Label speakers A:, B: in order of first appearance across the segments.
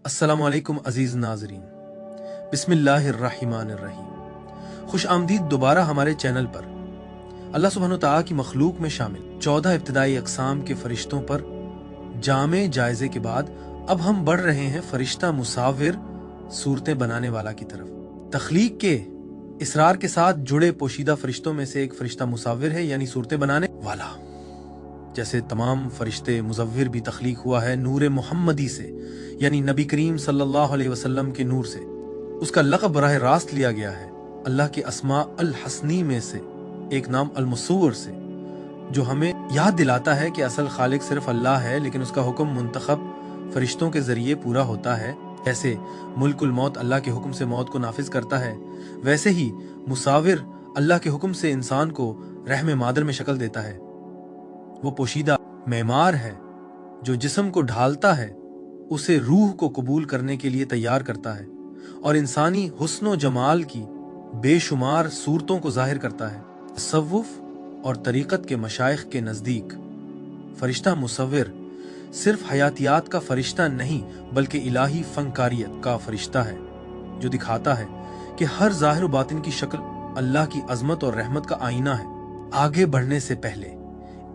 A: अस्सलामु अलैकुम अजीज नाजरीन, बिस्मिल्लाहिर्रहमानिर्रहीम। खुश आमदीद दोबारा हमारे चैनल पर। अल्लाह सुब्हानो तआला की मखलूक में शामिल 14 इब्तिदाई अक़साम के फरिश्तों पर जामे जायजे के बाद अब हम बढ़ रहे हैं फरिश्ता मुसाविर सूरतें बनाने वाला की तरफ। तख्लीक के इसरार के साथ जुड़े पोशीदा फरिश्तों में से एक फरिश्ता मुसाविर है, यानी सूरतें बनाने वाला। जैसे तमाम फरिश्ते मुज़व्विर भी तख्लीक हुआ है नूर मुहम्मदी से, यानी नबी करीम सल्लल्लाहु अलैहि वसल्लम के नूर से। उसका लक़ब बराह रास्त लिया गया है अल्लाह के अस्मा अल हसनी में से एक नाम अल मुसव्विर से, जो हमें याद दिलाता है कि असल खालिक सिर्फ अल्लाह है, लेकिन उसका हुक्म मुंतखब फरिश्तों के जरिए पूरा होता है। जैसे मुल्कुल मौत अल्लाह के हुक्म से मौत को नाफिज करता है, वैसे ही मुसाविर अल्लाह के हुक्म से इंसान को रहम मादर में शक्ल देता है। वो पोशीदा मेमार है जो जिस्म को ढालता है, उसे रूह को कबूल करने के लिए तैयार करता है और इंसानी हुस्न जमाल की बेशुमार सूरतों को जाहिर करता है। तसव्वुफ और तरीक़त के मशाइख के नज़दीक फरिश्ता मुसव्विर सिर्फ हयातियात का फरिश्ता नहीं बल्कि इलाही फनकारियत का फरिश्ता है, जो दिखाता है कि हर ज़ाहिर व बातिन की शक्ल अल्लाह की अजमत और रहमत का आईना है। आगे बढ़ने से पहले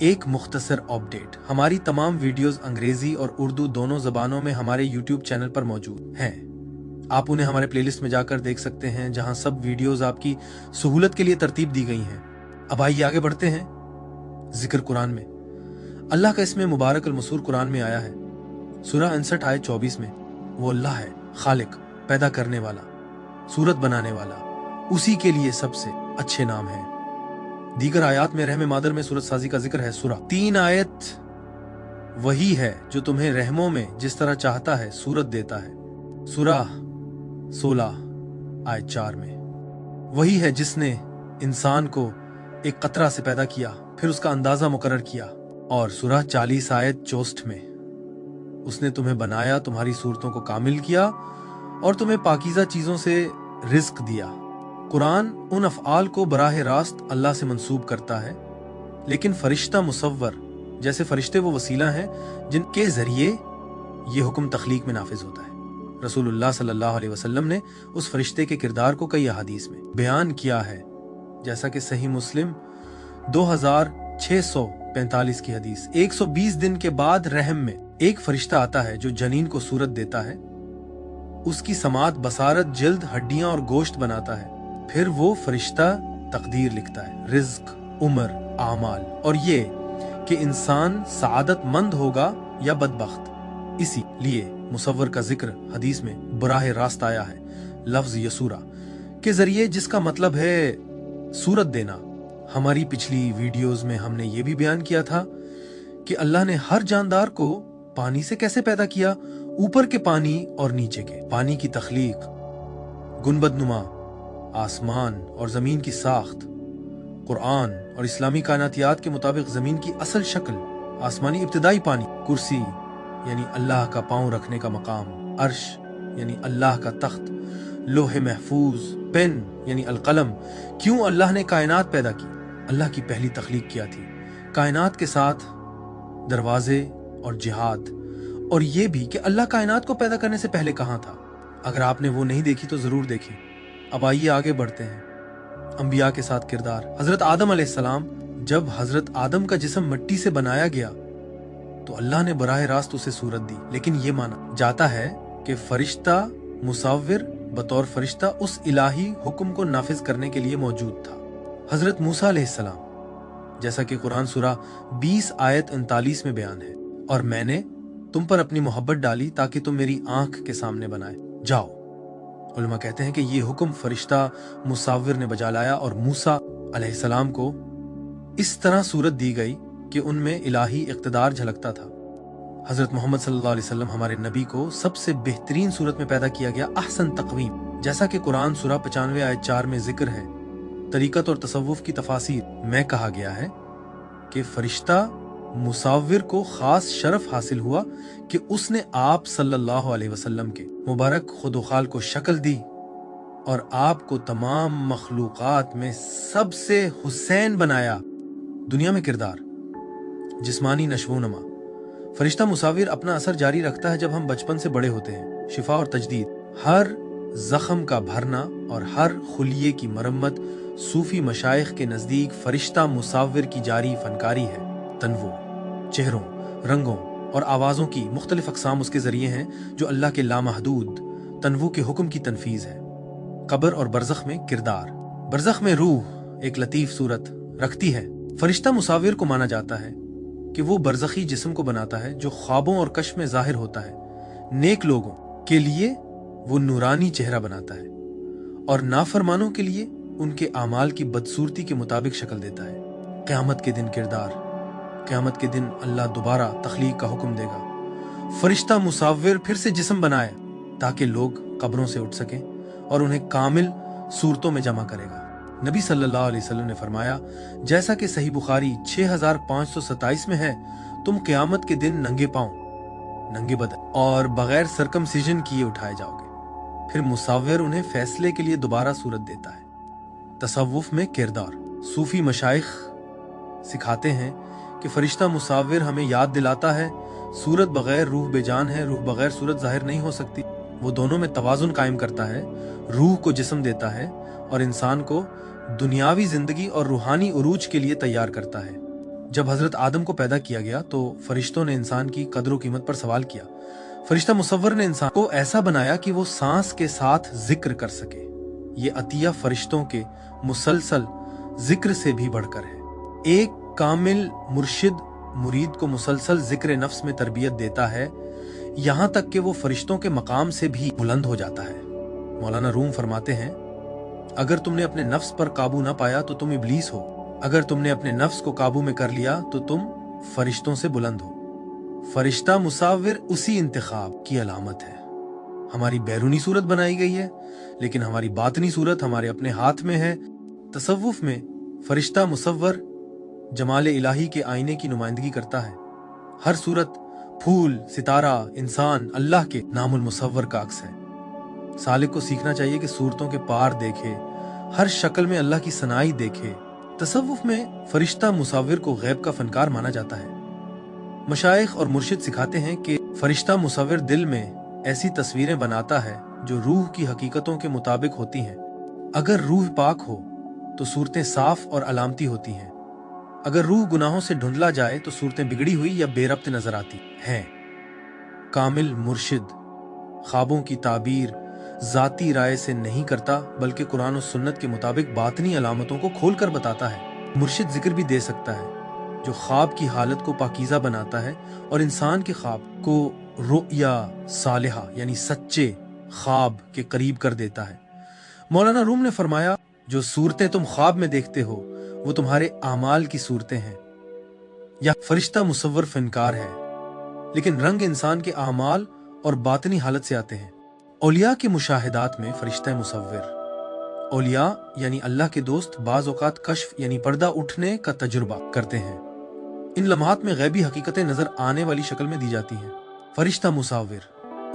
A: एक मुख्तसर अपडेट। हमारी तमाम वीडियोस अंग्रेजी और उर्दू दोनों जबानों में हमारे यूट्यूब चैनल पर मौजूद हैं। आप उन्हें हमारे प्लेलिस्ट में जाकर देख सकते हैं, जहां सब वीडियोस आपकी सहूलत के लिए तरतीब दी गई हैं। अब आइए आगे बढ़ते हैं। जिक्र कुरान में अल्लाह का इसमें मुबारक अल मसूर कुरान में आया है। सूरह 59 आयत 24 में वो अल्लाह है खालिक, पैदा करने वाला, सूरत बनाने वाला, उसी के लिए सबसे अच्छे नाम है। दीगर आयात में रहम मादर में सूरत साजी का जिक्र है। सूरह 3 आयत वही है जो तुम्हें रहमों में जिस तरह चाहता है सूरत देता है। सूरह 16 आयत 4 में वही है जिसने इंसान को एक कतरा से पैदा किया, फिर उसका अंदाजा मुकर्रर किया। और सूरह 40 आयत 64 में उसने तुम्हें बनाया, तुम्हारी सूरतों को कामिल किया और तुम्हें पाकीज़ा चीजों से रिज्क दिया। कुरान उन अफ़आल को बराह रास्त अल्लाह से मंसूब करता है, लेकिन फरिश्ता मुसव्वर जैसे फरिश्ते वो वसीला हैं जिनके जरिए ये हुक्म तख्लीक में नाफिज होता है। रसूलुल्लाह सल्लल्लाहु अलैहि वसल्लम ने उस फरिश्ते के किरदार को कई अहादीस में बयान किया है, जैसा कि सही मुस्लिम 2645 की हदीस। 120 दिन के बाद रहम में एक फरिश्ता आता है जो जनीन को सूरत देता है, उसकी समात, बसारत, जल्द, हड्डियां और गोश्त बनाता है। फिर वो फरिश्ता तकदीर लिखता है, रिज्क, उम्र, आमाल, और ये कि इंसान सआदतमंद होगा या बदबख्त। इसी लिए मुसव्वर का जिक्र हदीस में बराह रास्त आया है लफ्ज यसूरा के जरिए, जिसका मतलब है सूरत देना। हमारी पिछली वीडियोस में हमने ये भी बयान किया था कि अल्लाह ने हर जानदार को पानी से कैसे पैदा किया, ऊपर के पानी और नीचे के पानी की तख्लीक, गुनबदनुमा आसमान और जमीन की साख्त। कुरान और इस्लामी कायनातियात के मुताबिक जमीन की असल शक्ल आसमानी इब्तिदाई पानी, कुर्सी यानी अल्लाह का पांव रखने का मकाम, अर्श यानी अल्लाह का तख्त, लोहे महफूज, पेन यानी अलकलम। क्यों अल्लाह ने कायनात पैदा की? अल्लाह की पहली तख्लीक किया थी कायनात के साथ दरवाजे और जिहाद, और ये भी कि अल्लाह कायनात को पैदा करने से पहले कहाँ था। अगर आपने वो नहीं देखी तो जरूर देखें। अब आइए आगे बढ़ते हैं। अंबिया के साथ किरदार। हजरत आदम अलैहिस्सलाम, जब हजरत आदम का जिस्म मिट्टी से बनाया गया तो अल्लाह ने बराह रास्त उसे सूरत दी, लेकिन ये माना जाता है कि फरिश्ता मुसाविर बतौर फरिश्ता उस इलाही हुक्म को नाफिज करने के लिए मौजूद था। हजरत मूसा अलैहिस्सलाम, जैसा कि कुरान सूरह 20 आयत 39 में बयान है, और मैंने तुम पर अपनी मोहब्बत डाली ताकि तुम मेरी आंख के सामने बनाए जाओ। उलमा कहते हैं कि ये हुक्म फरिश्ता मुसाविर ने बजा लाया और मूसा अलैहिस्सलाम को इस तरह सूरत दी गई कि उनमें इलाही इक़्तिदार झलकता था। हजरत मोहम्मद सल्लल्लाहु अलैहि वसल्लम, हमारे नबी को सबसे बेहतरीन सूरत में पैदा किया गया, अहसन तक़वीम, जैसा कि कुरान सूरह 95 आयत 4 में जिक्र है। तरीक़त और तसव्वुफ की तफासीर में कहा गया है कि फरिश्ता मुसाविर को खास शरफ हासिल हुआ कि उसने आप सल्लल्लाहु अलैहि वसल्लम के मुबारक खुदुखाल को शक्ल दी और आपको तमाम मखलूक़ात में सबसे हुसैन बनाया। दुनिया में किरदार, जिस्मानी नशो नमा। फरिश्ता मुसाविर अपना असर जारी रखता है जब हम बचपन से बड़े होते हैं। शिफा और तजदीद, हर जख्म का भरना और हर खुलिये की मरम्मत सूफी मशाइख के नज़दीक फरिश्ता मुसाविर की जारी फनकारी है। तनवो, चेहरों, रंगों और आवाज़ों की मुख्तलिफ अक़साम उसके ज़रिए हैं जो अल्लाह के लामहदूद तनवो के हुक्म की तनफीज़ है। कब्र और बरज़ख में किरदार। बरज़ख में रूह एक लतीफ़ सूरत रखती है। फरिश्ता मुसाविर को माना जाता है कि वो बरज़खी जिस्म को बनाता है जो ख्वाबों और कश्फ में ज़ाहिर होता है। नेक लोगों के लिए वो नूरानी चेहरा बनाता है और नाफरमानों के लिए उनके आमाल की बदसूरती के मुताबिक शक्ल देता है। क़यामत के दिन किरदार। क़यामत के दिन अल्लाह दोबारा तख्लीक का हुक्म देगा। फरिश्ता मुसाविर फिर से जिस्म बनाए ताकि लोग कब्रों से उठ सकें और उन्हें कामिल सूरतों में जमा करेगा। नबी सल्लल्लाहु अलैहि वसल्लम ने फरमाया, जैसा कि सही बुखारी 6527 में है, तुम क़यामत के दिन नंगे पांव, नंगे बदन और बगैर सरकमसिजन किए उठाए जाओगे। फिर मुसाविर उन्हें फैसले के लिए दोबारा सूरत देता है। तसव्वुफ में किरदार। सूफी मशाइख सिखाते हैं कि फरिश्ता मुसाविर हमें याद दिलाता है सूरत बगैर रूह बेजान है, रूह बगैर सूरत जाहिर नहीं हो सकती। वो दोनों में तवाजुन कायम करता है, रूह को जिस्म देता है और इंसान को दुनियावी जिंदगी और रूहानी उरूज के लिए तैयार करता है। जब हजरत आदम को पैदा किया गया तो फरिश्तों ने इंसान की कदर व कीमत पर सवाल किया। फरिश्ता मुसव्वर ने इंसान को ऐसा बनाया कि वो सांस के साथ जिक्र कर सके। ये अतिया फरिश्तों के मुसलसल जिक्र से भी बढ़कर है। एक कामिल मुर्शिद मुरीद को मुसलसल जिक्र नफ्स में तरबियत देता है, यहाँ तक कि वो फरिश्तों के मकाम से भी बुलंद हो जाता है। मौलाना रूम फरमाते हैं, अगर तुमने अपने नफ्स पर काबू ना पाया तो तुम इब्लीस हो, अगर तुमने अपने नफ्स को काबू में कर लिया तो तुम फरिश्तों से बुलंद हो। फरिश्ता मुसाविर उसी इंतखाब की अलामत है। हमारी बैरूनी सूरत बनाई गई है लेकिन हमारी बातनी सूरत हमारे अपने हाथ में है। तसव्वुफ में फरिश्ता मुसव्वर जमाल इलाही के आईने की नुमाइंदगी करता है। हर सूरत, फूल, सितारा, इंसान अल्लाह के नामुल मुसव्वर का अक्स है। सालिक को सीखना चाहिए कि सूरतों के पार देखे, हर शक्ल में अल्लाह की सनाई देखे। तसव्वुफ में फरिश्ता मुसाविर को गैब का फनकार माना जाता है। मशाइख और मुर्शिद सिखाते हैं कि फरिश्ता मुसाविर दिल में ऐसी तस्वीरें बनाता है जो रूह की हकीकतों के मुताबिक होती हैं। अगर रूह पाक हो तो सूरतें साफ और अलामती होती हैं। अगर रूह गुनाहों से ढुंढला जाए तो सूरतें बिगड़ी हुई या बेरब्त नजर आती हैं। कामिल मुर्शिद ख्वाबों की ताबीर जाती राय से नहीं करता बल्कि कुरान और सुन्नत के मुताबिक बातनी अलामतों को खोल कर बताता है। मुर्शिद जिक्र भी दे सकता है जो ख्वाब की हालत को पाकीज़ा बनाता है और इंसान के ख्वाब को रुया सालिहा यानी सच्चे ख्वाब के करीब कर देता है। मौलाना रूम ने फरमाया, जो सूरतें तुम ख्वाब में देखते हो वो तुम्हारे आमाल की सूरतें हैं। या फरिश्ता मुसव्वर फनकार है लेकिन रंग इंसान के आमाल और बातनी हालत से आते हैं। औलिया के मुशाहिदात में फरिश्ता मुसव्विर। औलिया यानी अल्लाह के दोस्त बाज़ औक़ात कश्फ यानी पर्दा उठने का तजुर्बा करते हैं। इन लम्हात में गैबी हकीकतें नजर आने वाली शक्ल में दी जाती हैं। फरिश्ता मुसव्विर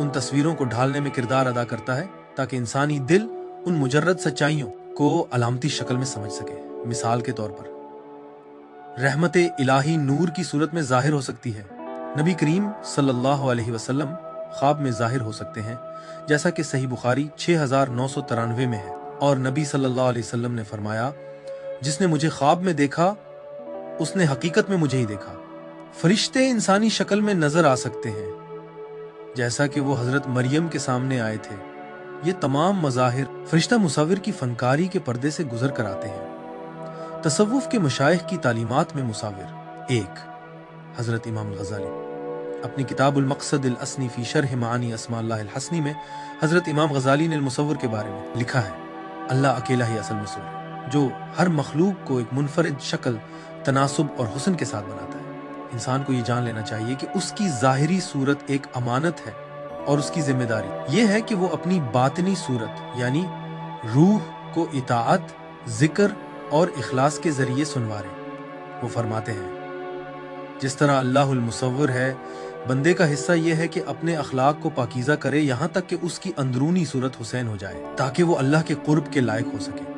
A: उन तस्वीरों को ढालने में किरदार अदा करता है ताकि इंसानी दिल उन मुजर्रद सच्चाइयों को अलामती शक्ल में समझ सके। मिसाल के तौर पर रहमते इलाही नूर की सूरत में जाहिर हो सकती है। नबी करीम सल्लल्लाहु अलैहि वसल्लम ख्वाब में जाहिर हो सकते हैं, जैसा कि सही बुखारी 6993 में है। और नबी सल्लल्लाहु अलैहि वसल्लम ने फरमाया, जिसने मुझे ख्वाब में देखा उसने हकीकत में मुझे ही देखा। फरिश्ते इंसानी शक्ल में नजर आ सकते हैं जैसा कि वो हजरत मरियम के सामने आए थे। ये तमाम मज़ाहिर फरिश्ता मुसव्विर की फनकारी के पर्दे से गुजर कर आते हैं। तसव्वुफ के मशाइख की तालीमात में मुसव्विर। एक, हजरत इमाम गज़ाली अपनी किताबुल मक़सदिल असनी फ़ी शरह मानी अस्माउल्लाहिल हसनी में हजरत इमाम गज़ाली ने मुसव्विर के बारे में लिखा है, अल्लाह अकेला ही असल मसूर है जो हर मखलूक को एक मुनफरिद शक्ल, तनासुब और हुस्न के साथ बनाता है। इंसान को ये जान लेना चाहिए कि उसकी ज़ाहिरी सूरत एक अमानत है और उसकी जिम्मेदारी ये है कि वो अपनी बातिनी सूरत यानी रूह को इताअत, जिक्र और इखलास के जरिए सुनवारे। वो फरमाते हैं, जिस तरह अल्लाहुल मुसव्विर है, बंदे का हिस्सा यह है कि अपने अखलाक को पाकीज़ा करे यहाँ तक कि उसकी अंदरूनी सूरत हुसैन हो जाए ताकि वो अल्लाह के कुर्ब के लायक हो सके।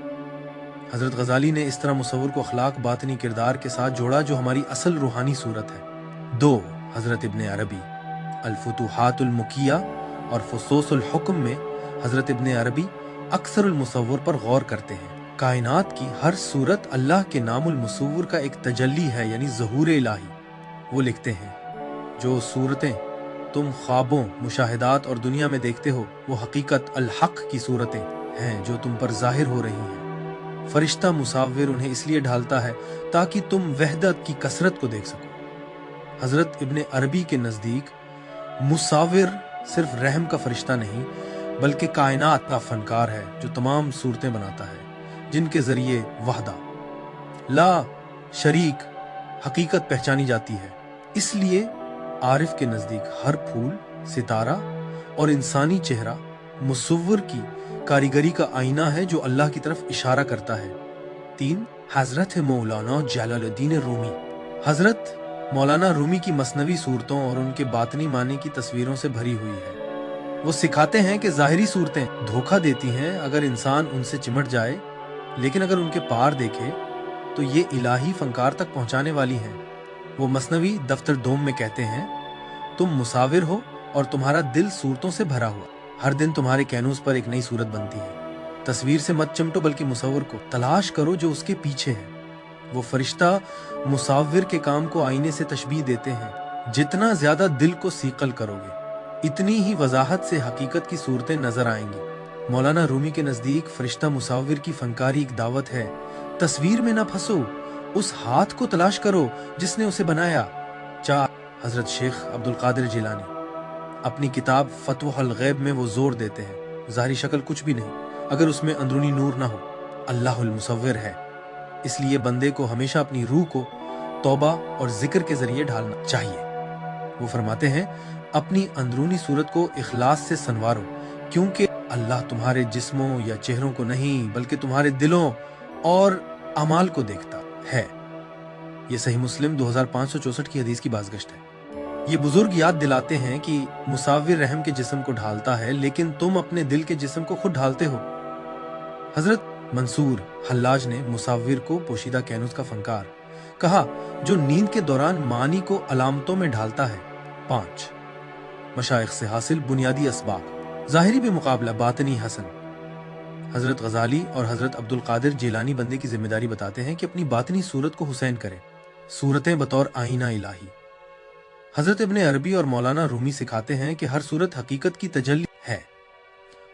A: हजरत गज़ाली ने इस तरह मुसव्विर को अखलाक, बातनी किरदार के साथ जोड़ा जो हमारी असल रूहानी सूरत है। 2, हजरत इब्ने अरबी अल फुतूहातुल मुकिया और फुसूसुल हुक्म में हजरत इब्ने अरबी अक्सरुल मुसव्वर पर गौर करते हैं। कायनात की हर सूरत अल्लाह के नामुल मुसव्वर का एक तजल्ली है, यानी ज़हूर इलाही। वो लिखते हैं, जो सूरतें तुम ख्वाबों, मुशाहिदात और दुनिया में देखते हो, वो हकीकत अल हक की सूरतें हैं जो तुम पर जाहिर हो रही हैं। फरिश्ता मुसाविर उन्हें इसलिए ढालता है ताकि तुम वहदत की कसरत को देख सको। हजरत इब्ने अरबी के नज़दीक मुसाविर सिर्फ रहम का फरिश्ता नहीं, बल्कि कायनात का फनकार है जो तमाम सूरतें बनाता है, जिनके जरिए वहदा ला शरीक हकीकत पहचानी जाती है। इसलिए आरिफ के नजदीक हर फूल, सितारा और इंसानी चेहरा मुसव्विर की कारीगरी का आईना है जो अल्लाह की तरफ इशारा करता है। 3. हजरत मौलाना जलालुद्दीन रूमी। हजरत मौलाना रूमी की मसनवी सूरतों और उनके बातनी माने की तस्वीरों से भरी हुई है। वो सिखाते हैं कि ज़ाहिरी सूरतें धोखा देती हैं अगर इंसान उनसे चिमट जाए, लेकिन अगर उनके पार देखे तो ये इलाही फनकार तक पहुंचाने वाली हैं। वो मसनवी दफ्तर दोम में कहते हैं, तुम मुसाविर हो और तुम्हारा दिल सूरतों से भरा हुआ। हर दिन तुम्हारे कैनूस पर एक नई सूरत बनती है। तस्वीर से मत चिमटो, बल्कि मुसव्विर को तलाश करो जो उसके पीछे है। वो फरिश्ता मुसाविर के काम को आईने से तशबीह देते हैं। जितना ज्यादा दिल को सीकल करोगे, इतनी ही वजाहत से हकीकत की सूरतें नजर आएंगी। मौलाना रूमी के नजदीक फरिश्ता मुसाविर की फनकारी एक दावत है। तस्वीर में ना फंसो, उस हाथ को तलाश करो जिसने उसे बनाया। 4. हजरत शेख अब्दुल कादिर जिलानी। अपनी किताब फतहुल गैब में वो जोर देते हैं, ज़ाहिरी शक्ल कुछ भी नहीं अगर उसमें अंदरूनी नूर ना हो। अल्लाहुल मुसव्विर है, इसलिए बंदे को हमेशा अपनी रूह को तौबा और जिक्र के जरिए ढालना चाहिए। वो फरमाते हैं, अपनी अंदरूनी सूरत को इखलास से संवारो, क्योंकि अल्लाह तुम्हारे जिस्मों या चेहरों को नहीं, बल्कि तुम्हारे दिलों और अमाल को देखता है। ये सही मुस्लिम 2564 की हदीस की बाज़गश्त है। ये बुजुर्ग याद दिलाते हैं कि मुसाविर रहम के जिस्म को ढालता है, लेकिन तुम अपने दिल के जिस्म को खुद ढालते हो। हजरत मंसूर हल्लाज ने मुसाविर को पोशीदा कैनूस का फनकार कहा, जो नींद के दौरान मानी को अलामतों में ढालता है। 5. मशाइख से हासिल बुनियादी असबाब। ज़ाहिरी पे मुकाबला बातनी हसन। हजरत गजाली और हजरत अब्दुल कादिर जिलानी बंदे की जिम्मेदारी बताते हैं कि अपनी बातनी सूरत को हुसैन करे, सूरतें बतौर आईना इलाही। हजरत इब्ने अरबी और मौलाना रूमी सिखाते हैं कि हर सूरत हकीकत की तजल्ली है।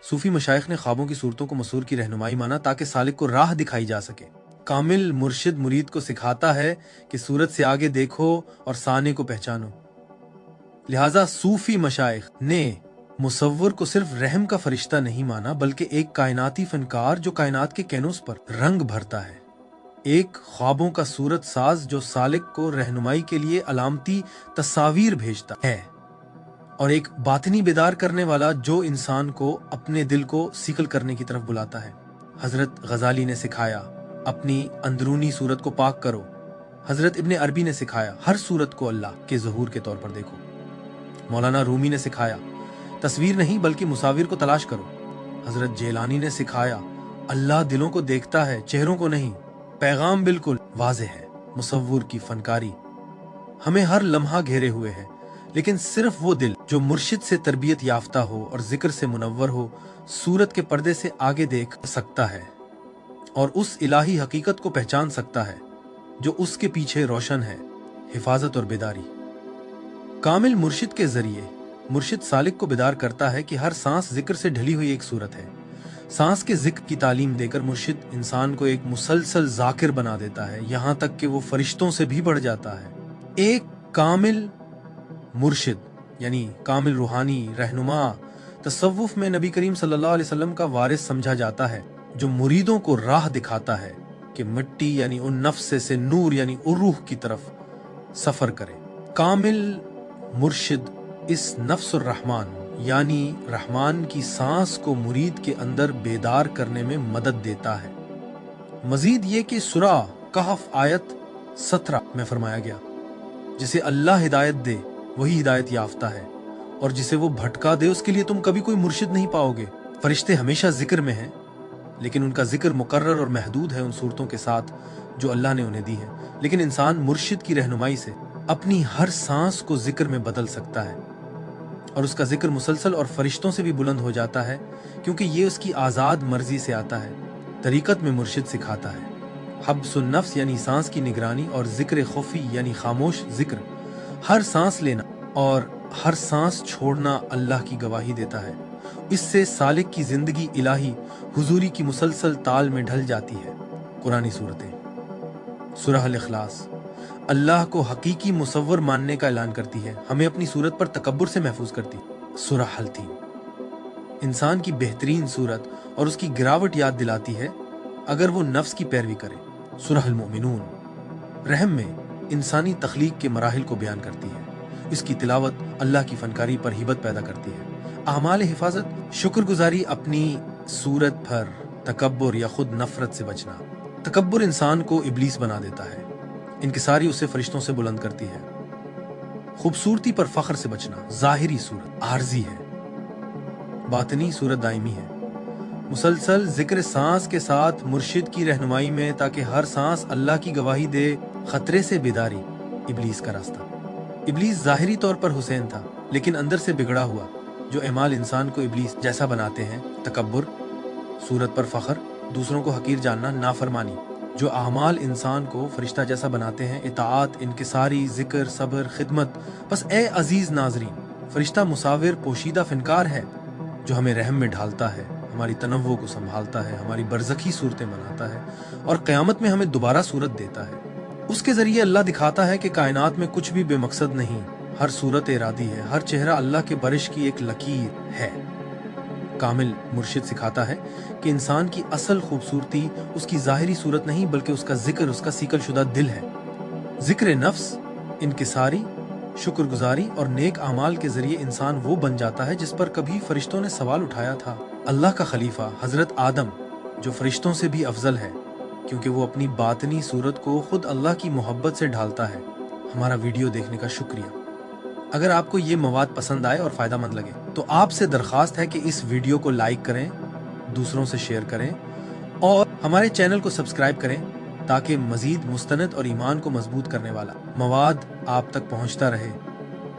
A: सूफी मशाइख ने ख्वाबों की सूरतों को मसूर की रहनुमाई माना ताकि सालिक को राह दिखाई जा सके। कामिल मुर्शिद मुरीद को सिखाता है कि सूरत से आगे देखो और साने को पहचानो। लिहाजा सूफी मशाइख ने मुसव्विर को सिर्फ रहम का फरिश्ता नहीं माना, बल्कि एक कायनाती फनकार जो कायनात के कैनूस पर रंग भरता है, एक ख्वाबों का सूरत साज जो सालिक को रहनुमाई के लिए अलामती तस्वीर भेजता है, और एक बातनी बेदार करने वाला जो इंसान को अपने दिल को सीकल करने की तरफ बुलाता है। हजरत गजाली ने सिखाया, अपनी अंदरूनी सूरत को पाक करो। हजरत इब्ने अरबी ने सिखाया, हर सूरत को अल्लाह के ज़हूर के तौर पर देखो। मौलाना रूमी ने सिखाया, तस्वीर नहीं बल्कि मुसाविर को तलाश करो। हजरत जेलानी ने सिखाया, अल्लाह दिलों को देखता है, चेहरों को नहीं। पैगाम बिल्कुल वाज़ेह है, मुसव्विर की फनकारी हमें हर लम्हा घेरे हुए है, लेकिन सिर्फ वो दिल जो मुर्शिद से तरबियत याफ्ता हो और जिक्र से मुनव्वर हो, सूरत के पर्दे से आगे देख सकता है और उस इलाही हकीकत को पहचान सकता है जो उसके पीछे रोशन है, हिफाजत और बेदारी। कामिल मुर्शिद के जरिए मुर्शिद सालिक को बेदार करता है कि हर सांस जिक्र से ढली हुई एक सूरत है। सांस के जिक्र की तालीम देकर मुर्शिद इंसान को एक मुसलसल जाकिर बना देता है, यहाँ तक कि वो फरिश्तों से भी बढ़ जाता है। एक कामिल मुर्शिद यानी कामिल रूहानी रहनुमा तसव्वुफ में नबी करीम सल्लल्लाहु अलैहि वसल्लम का वारिस समझा जाता है, जो मुरीदों को राह दिखाता है कि मिट्टी यानी उन नफ्स से नूर यानी उरूह की तरफ सफर करे। कामिल मुर्शिद इस नफ्सुर रहमान यानी रहमान की सांस को मुरीद के अंदर बेदार करने में मदद देता है। मजीद ये कि सूरा कहफ आयत 17 में फरमाया गया, जिसे अल्लाह हिदायत दे वही हिदायत याफ्ता है, और जिसे वो भटका दे उसके लिए तुम कभी कोई मुर्शिद नहीं पाओगे। फरिश्ते हमेशा जिक्र में हैं, लेकिन उनका जिक्र मुकर्रर और महदूद है उन सूरतों के साथ जो अल्लाह ने उन्हें दी है। लेकिन इंसान मुर्शिद की रहनुमाई से अपनी हर सांस को जिक्र में बदल सकता है। اور اس کا ذکر مسلسل اور فرشتوں سے بھی بلند ہو جاتا ہے، کیونکہ یہ اس کی آزاد مرضی سے آتا ہے۔ طریقت میں مرشد سکھاتا ہے حبس النفس یعنی سانس کی نگرانی، اور ذکر خفی یعنی خاموش ذکر۔ ہر سانس لینا اور ہر سانس چھوڑنا اللہ کی گواہی دیتا ہے۔ اس سے سالک کی زندگی الہی حضوری کی مسلسل تال میں ڈھل جاتی ہے۔ قرآنی صورتیں: سورہ الاخلاص اللہ کو حقیقی مصور ماننے کا اعلان کرتی ہے، ہمیں اپنی صورت پر تکبر سے محفوظ کرتی ہے۔ سورہ حلتیم انسان کی بہترین صورت اور اس کی گراوٹ یاد دلاتی ہے اگر وہ نفس کی پیروی کرے۔ سورہ المؤمنون رحم میں انسانی تخلیق کے مراحل کو بیان کرتی ہے، اس کی تلاوت اللہ کی فنکاری پر ہیبت پیدا کرتی ہے۔ اعمال حفاظت شکر گزاری، اپنی صورت پر تکبر یا خود نفرت سے بچنا۔ تکبر انسان کو ابلیس بنا دیتا ہے، انکساری اسے فرشتوں سے بلند کرتی ہے۔ خوبصورتی پر فخر سے بچنا، ظاہری صورت عارضی ہے، باطنی صورت دائمی ہے۔ مسلسل ذکر سانس کے ساتھ مرشد کی رہنمائی میں تاکہ ہر سانس اللہ کی گواہی دے، خطرے سے بیداری، ابلیس کا راستہ۔ ابلیس ظاہری طور پر حسین تھا لیکن اندر سے بگڑا ہوا۔ جو اعمال انسان کو ابلیس جیسا بناتے ہیں: تکبر، صورت پر فخر، دوسروں کو حقیر جاننا، نافرمانی۔ جو اعمال انسان کو فرشتہ جیسا بناتے ہیں: اطاعت، انکساری، ذکر، صبر، خدمت۔ بس اے عزیز ناظرین، فرشتہ مصور پوشیدہ فنکار ہے جو ہمیں رحم میں ڈھالتا ہے، ہماری تنوع کو سنبھالتا ہے، ہماری برزخی صورتیں بناتا ہے اور قیامت میں ہمیں دوبارہ صورت دیتا ہے۔ اس کے ذریعے اللہ دکھاتا ہے کہ کائنات میں کچھ بھی بے مقصد نہیں، ہر صورت ارادی ہے، ہر چہرہ اللہ کے برش کی ایک لکیر ہے۔ کامل مرشد سکھاتا ہے کہ انسان کی اصل خوبصورتی اس کی ظاہری صورت نہیں بلکہ اس کا ذکر، اس کا سیکل شدہ دل ہے۔ ذکر نفس، انکساری، شکر گزاری اور نیک اعمال کے ذریعے انسان وہ بن جاتا ہے جس پر کبھی فرشتوں نے سوال اٹھایا تھا۔ اللہ کا خلیفہ حضرت آدم جو فرشتوں سے بھی افضل ہے کیونکہ وہ اپنی باطنی صورت کو خود اللہ کی محبت سے ڈھالتا ہے۔ ہمارا ویڈیو دیکھنے کا شکریہ۔ اگر آپ کو یہ مواد پسند آئے اور فائدہ مند لگے تو آپ سے درخواست ہے کہ اس ویڈیو کو لائک کریں، دوسروں سے شیئر کریں اور ہمارے چینل کو سبسکرائب کریں تاکہ مزید مستند اور ایمان کو مضبوط کرنے والا مواد آپ تک پہنچتا رہے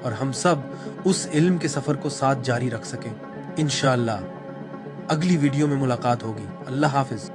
A: اور ہم سب اس علم کے سفر کو ساتھ جاری رکھ سکیں۔ انشاءاللہ اگلی ویڈیو میں ملاقات ہوگی۔ اللہ حافظ۔